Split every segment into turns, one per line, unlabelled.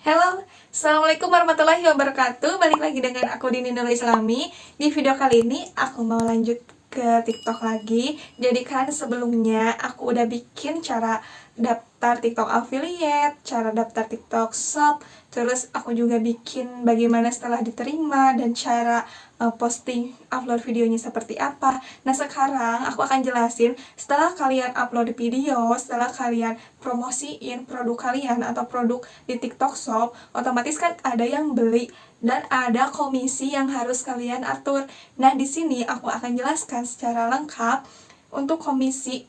Halo, Assalamualaikum warahmatullahi wabarakatuh. Balik lagi dengan aku Dini Nurul Islami. Di video kali ini aku mau lanjut ke TikTok lagi. Jadi kan sebelumnya aku udah bikin cara daftar TikTok affiliate, cara daftar TikTok shop, terus aku juga bikin bagaimana setelah diterima dan cara posting upload videonya seperti apa. Nah, sekarang aku akan jelasin setelah kalian upload video, setelah kalian promosiin produk kalian atau produk di TikTok Shop, otomatis kan ada yang beli dan ada komisi yang harus kalian atur. Nah, di sini aku akan jelaskan secara lengkap untuk komisi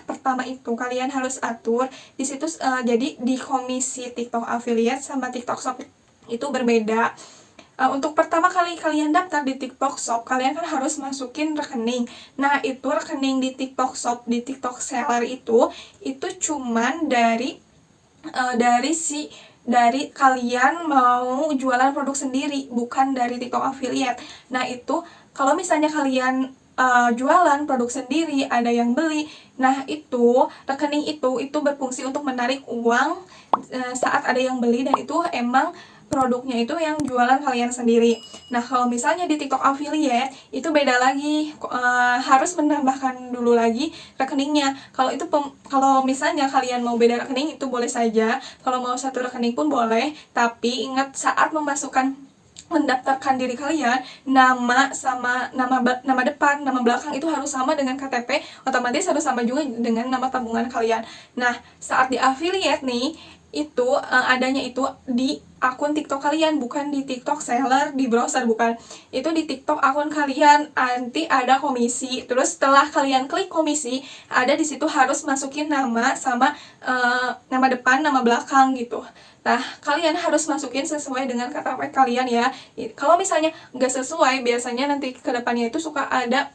pertama itu kalian harus atur di situ. Jadi di komisi TikTok affiliate sama TikTok Shop itu berbeda. Untuk pertama kali kalian daftar di TikTok Shop, kalian kan harus masukin rekening. Nah, itu rekening di TikTok Shop, di TikTok Seller itu cuman dari kalian mau jualan produk sendiri, bukan dari TikTok affiliate. Nah, itu kalau misalnya kalian jualan produk sendiri, ada yang beli. Nah, itu rekening itu berfungsi untuk menarik uang saat ada yang beli, dan itu emang produknya itu yang jualan kalian sendiri. Nah, kalau misalnya di TikTok affiliate itu beda lagi, harus menambahkan dulu lagi rekeningnya. Kalau misalnya kalian mau beda rekening itu boleh saja, kalau mau satu rekening pun boleh, tapi ingat saat mendaftarkan diri kalian, nama sama nama depan, nama belakang itu harus sama dengan KTP, otomatis harus sama juga dengan nama tabungan kalian. Nah, saat di affiliate nih, itu adanya itu di akun TikTok kalian, bukan di TikTok seller di browser, bukan. Itu di TikTok akun kalian, nanti ada komisi. Terus setelah kalian klik komisi, ada di situ harus masukin nama sama nama depan, nama belakang gitu. Nah, kalian harus masukin sesuai dengan KTP kalian ya. Kalau misalnya nggak sesuai, biasanya nanti kedepannya itu suka ada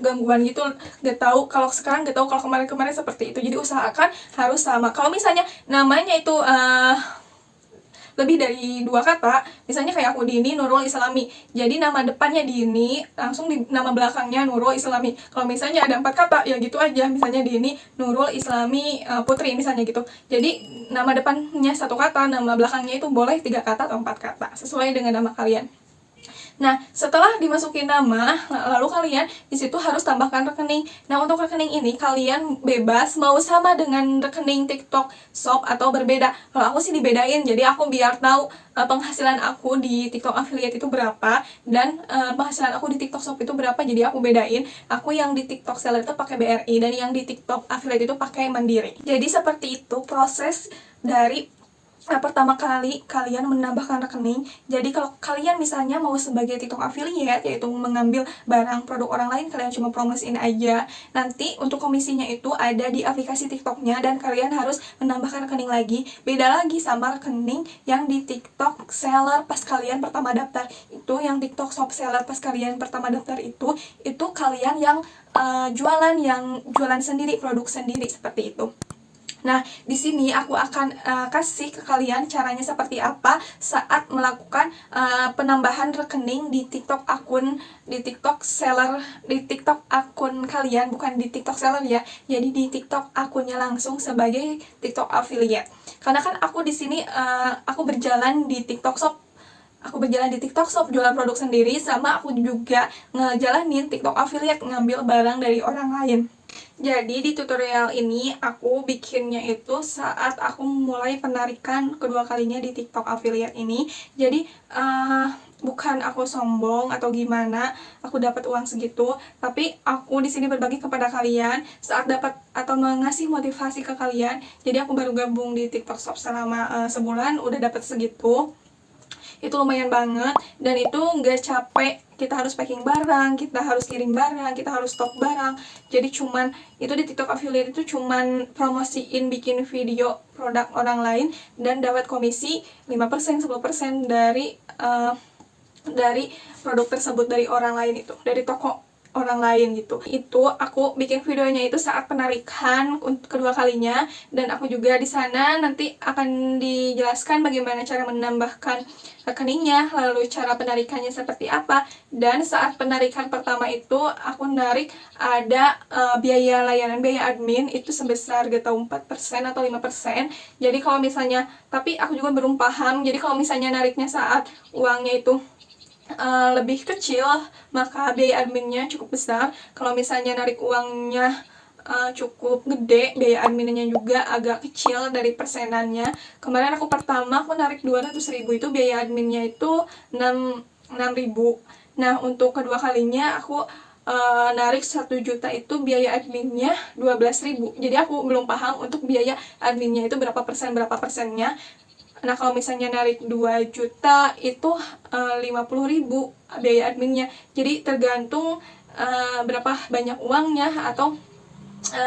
gangguan gitu, gak tahu kalau sekarang, gak tahu kalau kemarin-kemarin seperti itu. Jadi usahakan harus sama. Kalau misalnya namanya itu lebih dari 2 kata, misalnya kayak aku Dini Nurul Islami, jadi nama depannya Dini, langsung di nama belakangnya Nurul Islami. Kalau misalnya ada 4 kata, ya gitu aja, misalnya Dini Nurul Islami Putri misalnya gitu. Jadi nama depannya 1 kata, nama belakangnya itu boleh 3 kata atau 4 kata, sesuai dengan nama kalian. Nah, setelah dimasukin nama, lalu kalian di situ harus tambahkan rekening. Nah, untuk rekening ini kalian bebas mau sama dengan rekening TikTok Shop atau berbeda. Kalau aku sih dibedain, jadi aku biar tahu penghasilan aku di TikTok affiliate itu berapa dan penghasilan aku di TikTok Shop itu berapa. Jadi aku bedain. Aku yang di TikTok Seller itu pakai BRI dan yang di TikTok affiliate itu pakai Mandiri. Jadi seperti itu proses dari pertama kali kalian menambahkan rekening. Jadi kalau kalian misalnya mau sebagai TikTok affiliate, yaitu mengambil barang produk orang lain, kalian cuma promosiin aja, nanti untuk komisinya itu ada di aplikasi TikToknya, dan kalian harus menambahkan rekening lagi. Beda lagi sama rekening yang di TikTok seller pas kalian pertama daftar. Itu yang TikTok shop seller pas kalian pertama daftar itu kalian yang jualan sendiri, produk sendiri, seperti itu. Nah, di sini aku akan kasih ke kalian caranya seperti apa saat melakukan penambahan rekening di TikTok seller, di TikTok akun kalian, bukan di TikTok seller ya. Jadi di TikTok akunnya langsung sebagai TikTok affiliate. Karena kan aku di sini aku berjalan di TikTok Shop. Aku berjalan di TikTok Shop jualan produk sendiri, sama aku juga ngejalanin TikTok affiliate ngambil barang dari orang lain. Jadi di tutorial ini aku bikinnya itu saat aku mulai penarikan kedua kalinya di TikTok affiliate ini. Jadi bukan aku sombong atau gimana, aku dapat uang segitu, tapi aku di sini berbagi kepada kalian saat dapat atau mengasih motivasi ke kalian. Jadi aku baru gabung di TikTok Shop selama sebulan udah dapat segitu. Itu lumayan banget, dan itu nggak capek. Kita harus packing barang, kita harus kirim barang, kita harus stok barang. Jadi cuman itu di TikTok affiliate itu cuman promosiin bikin video produk orang lain dan dapat komisi 5%, 10% dari produk tersebut dari orang lain, itu dari toko orang lain gitu. Itu aku bikin videonya itu saat penarikan untuk kedua kalinya, dan aku juga di sana nanti akan dijelaskan bagaimana cara menambahkan rekeningnya, lalu cara penarikannya seperti apa. Dan saat penarikan pertama itu aku narik ada biaya layanan, biaya admin itu sebesar gak tahu 4% atau 5%. Jadi kalau misalnya, tapi aku juga belum paham, jadi kalau misalnya nariknya saat uangnya itu lebih kecil, maka biaya adminnya cukup besar. Kalau misalnya narik uangnya cukup gede, biaya adminnya juga agak kecil dari persenannya. Kemarin aku pertama aku narik 200.000, itu biaya adminnya itu 6.000. Nah untuk kedua kalinya aku narik 1 juta itu biaya adminnya 12.000. Jadi aku belum paham untuk biaya adminnya itu berapa persennya. Nah kalau misalnya narik 2 juta itu 50.000 biaya adminnya. Jadi tergantung berapa banyak uangnya atau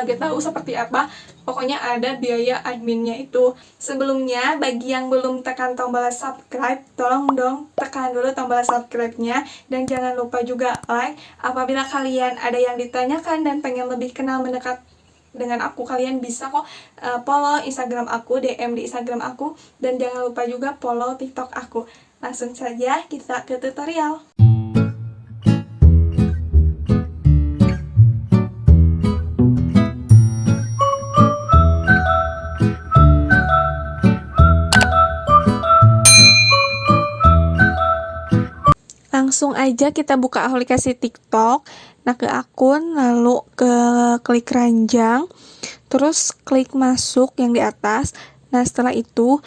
gak tahu seperti apa. Pokoknya ada biaya adminnya itu. Sebelumnya bagi yang belum tekan tombol subscribe, tolong dong tekan dulu tombol subscribe-nya, dan jangan lupa juga like. Apabila kalian ada yang ditanyakan dan pengen lebih kenal mendekat dengan aku, kalian bisa kok follow Instagram aku, DM di Instagram aku, dan jangan lupa juga follow TikTok aku. Langsung saja kita ke tutorial. Langsung aja kita buka aplikasi TikTok. Nah, ke akun, lalu ke klik ranjang, terus klik masuk yang di atas. Nah, setelah itu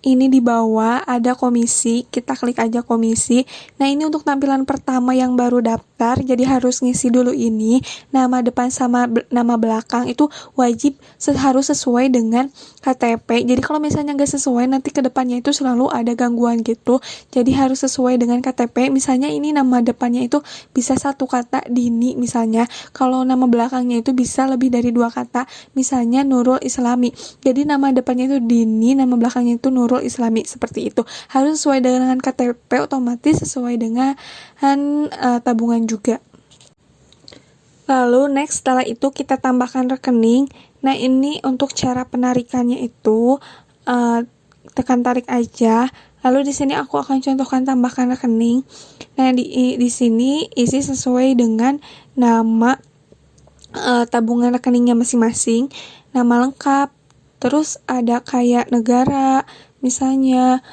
ini di bawah ada komisi, kita klik aja komisi. Nah, ini untuk tampilan pertama yang baru daftar, jadi harus ngisi dulu ini, nama depan sama nama belakang itu wajib harus sesuai dengan KTP. Jadi kalau misalnya nggak sesuai, nanti ke depannya itu selalu ada gangguan gitu. Jadi harus sesuai dengan KTP. Misalnya ini nama depannya itu bisa 1 kata Dini misalnya. Kalau nama belakangnya itu bisa lebih dari 2 kata. Misalnya Nurul Islami. Jadi nama depannya itu Dini, nama belakangnya itu Nurul Islami, seperti itu. Harus sesuai dengan KTP, otomatis sesuai dengan tabungan juga. Lalu next, setelah itu kita tambahkan rekening. Nah, ini untuk cara penarikannya itu tekan tarik aja. Lalu di sini aku akan contohkan tambahkan rekening. Nah, di sini isi sesuai dengan nama tabungan rekeningnya masing-masing, nama lengkap, terus ada kayak negara, misalnya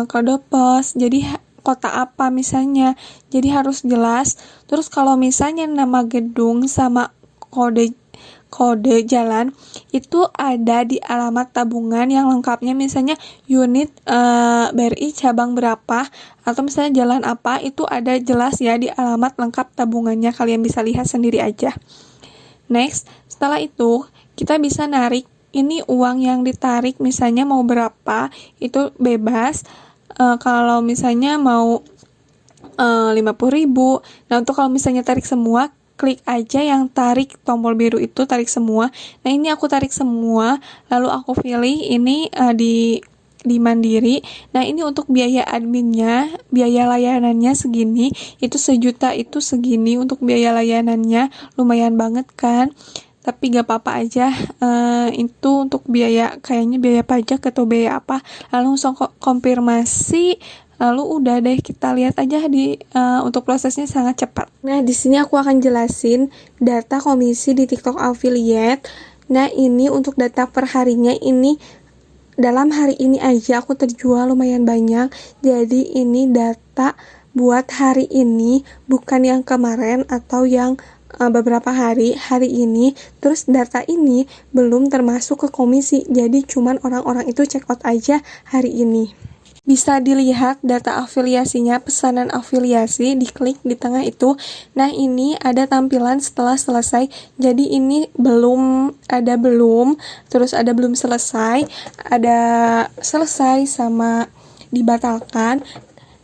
kode pos, jadi kota apa misalnya, jadi harus jelas. Terus kalau misalnya nama gedung sama kode jalan itu ada di alamat tabungan yang lengkapnya, misalnya unit BRI cabang berapa, atau misalnya jalan apa, itu ada jelas ya di alamat lengkap tabungannya, kalian bisa lihat sendiri aja. Next, setelah itu kita bisa narik. Ini uang yang ditarik, misalnya mau berapa, itu bebas. Kalau misalnya mau 50.000. Nah, untuk kalau misalnya tarik semua, klik aja yang tarik tombol biru itu, tarik semua. Nah, ini aku tarik semua, lalu aku pilih ini di Mandiri. Nah, ini untuk biaya adminnya, biaya layanannya segini, itu 1 juta itu segini untuk biaya layanannya, lumayan banget kan. Tapi gak apa-apa aja, itu untuk biaya, kayaknya biaya pajak atau biaya apa. Lalu langsung konfirmasi, lalu udah deh, kita lihat aja untuk prosesnya sangat cepat. Nah, di sini aku akan jelasin data komisi di TikTok Affiliate. Nah, ini untuk data per harinya, ini dalam hari ini aja aku terjual lumayan banyak. Jadi ini data buat hari ini, bukan yang kemarin atau yang beberapa hari ini. Terus data ini belum termasuk ke komisi, jadi cuman orang-orang itu check out aja hari ini. Bisa dilihat data afiliasinya, pesanan afiliasi, diklik di tengah itu. Nah, ini ada tampilan setelah selesai. Jadi ini belum, terus ada belum selesai, ada selesai sama dibatalkan.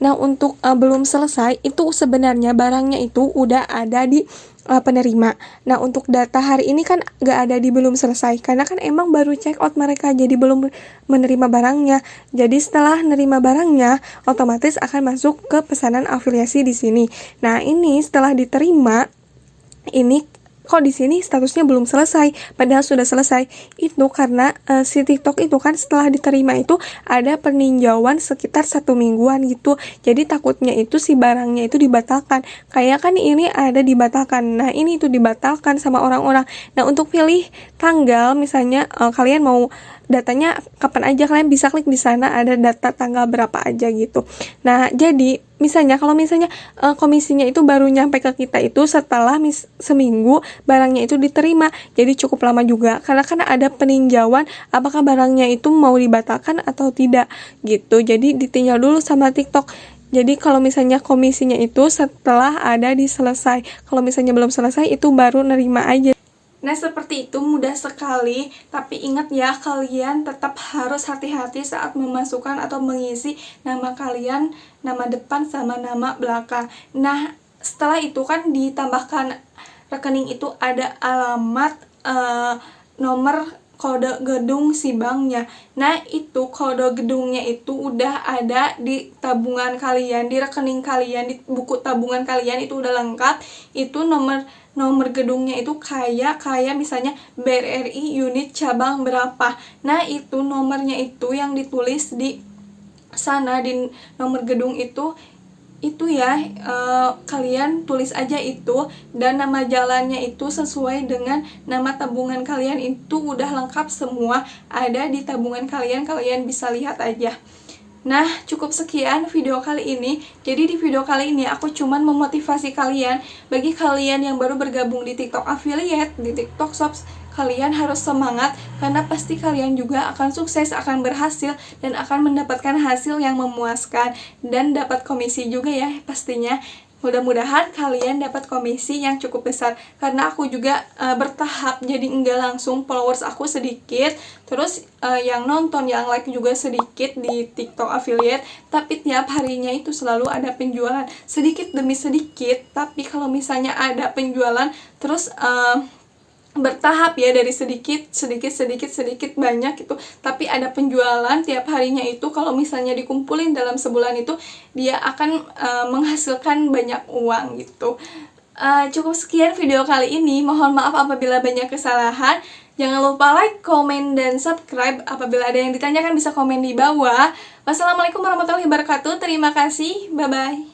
Nah, untuk belum selesai itu sebenarnya barangnya itu udah ada di penerima. Nah, untuk data hari ini kan gak ada di belum selesai, karena kan emang baru check out mereka, jadi belum menerima barangnya. Jadi setelah menerima barangnya, otomatis akan masuk ke pesanan afiliasi di sini. Nah, ini setelah diterima, ini kok di sini statusnya belum selesai, padahal sudah selesai. Itu karena si TikTok itu kan setelah diterima itu ada peninjauan sekitar 1 mingguan gitu. Jadi takutnya itu si barangnya itu dibatalkan. Kayak kan ini ada dibatalkan. Nah, ini itu dibatalkan sama orang-orang. Nah, untuk pilih tanggal misalnya kalian mau datanya kapan aja, kalian bisa klik di sana ada data tanggal berapa aja gitu. Nah, jadi misalnya kalau misalnya komisinya itu baru nyampe ke kita itu setelah seminggu barangnya itu diterima, jadi cukup lama juga karena kan ada peninjauan apakah barangnya itu mau dibatalkan atau tidak gitu. Jadi ditinjau dulu sama TikTok. Jadi kalau misalnya komisinya itu setelah ada diselesai, kalau misalnya belum selesai itu baru nerima aja. Nah, seperti itu, mudah sekali, tapi ingat ya, kalian tetap harus hati-hati saat memasukkan atau mengisi nama kalian, nama depan sama nama belakang. Nah, setelah itu kan ditambahkan rekening itu ada alamat, nomor kode gedung si banknya. Nah, itu kode gedungnya itu udah ada di tabungan kalian, di rekening kalian, di buku tabungan kalian itu udah lengkap. Itu nomor gedungnya itu kayak misalnya BRI unit cabang berapa. Nah, itu nomornya itu yang ditulis di sana di nomor gedung itu ya, kalian tulis aja itu, dan nama jalannya itu sesuai dengan nama tabungan kalian itu udah lengkap semua ada di tabungan kalian bisa lihat aja. Nah, cukup sekian video kali ini. Jadi di video kali ini aku cuman memotivasi kalian, bagi kalian yang baru bergabung di TikTok Affiliate, di TikTok Shops, kalian harus semangat karena pasti kalian juga akan sukses, akan berhasil, dan akan mendapatkan hasil yang memuaskan dan dapat komisi juga ya pastinya. Mudah-mudahan kalian dapat komisi yang cukup besar, karena aku juga bertahap, jadi enggak langsung followers aku sedikit, terus yang nonton, yang like juga sedikit di TikTok Affiliate, tapi tiap harinya itu selalu ada penjualan sedikit demi sedikit. Tapi kalau misalnya ada penjualan terus bertahap ya, dari sedikit banyak gitu, tapi ada penjualan tiap harinya itu, kalau misalnya dikumpulin dalam sebulan itu dia akan menghasilkan banyak uang gitu. Cukup sekian video kali ini, mohon maaf apabila banyak kesalahan. Jangan lupa like, komen, dan subscribe. Apabila ada yang ditanyakan bisa komen di bawah. Wassalamualaikum warahmatullahi wabarakatuh. Terima kasih, bye bye.